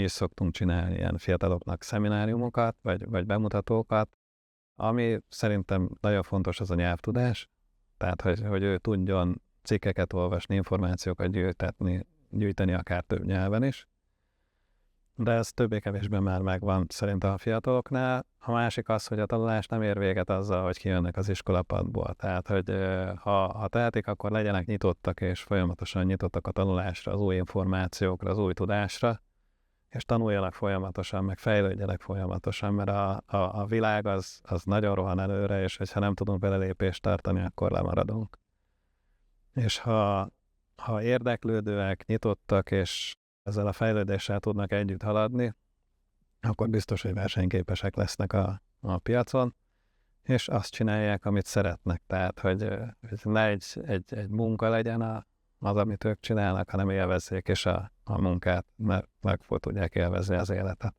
mi is szoktunk csinálni ilyen fiataloknak szemináriumokat, vagy bemutatókat. Ami szerintem nagyon fontos, az a nyelvtudás, tehát hogy ő tudjon cikkeket olvasni, információkat gyűjteni akár több nyelven is. De ez többé-kevésbé már megvan szerintem a fiataloknál. A másik az, hogy a tanulás nem ér véget azzal, hogy kijönnek az iskolapadból. Tehát, hogy ha tehetik, akkor legyenek nyitottak, és folyamatosan nyitottak a tanulásra, az új információkra, az új tudásra, és tanuljanak folyamatosan, meg fejlődjenek folyamatosan, mert a világ az nagyon rohan előre, és hogyha nem tudunk vele lépést tartani, akkor lemaradunk. És ha érdeklődőek, nyitottak, és ezzel a fejlődéssel tudnak együtt haladni, akkor biztos, hogy versenyképesek lesznek a piacon, és azt csinálják, amit szeretnek. Tehát, hogy ne egy munka legyen az, amit ők csinálnak, hanem élvezzék is a munkát, mert meg tudják élvezni az életet.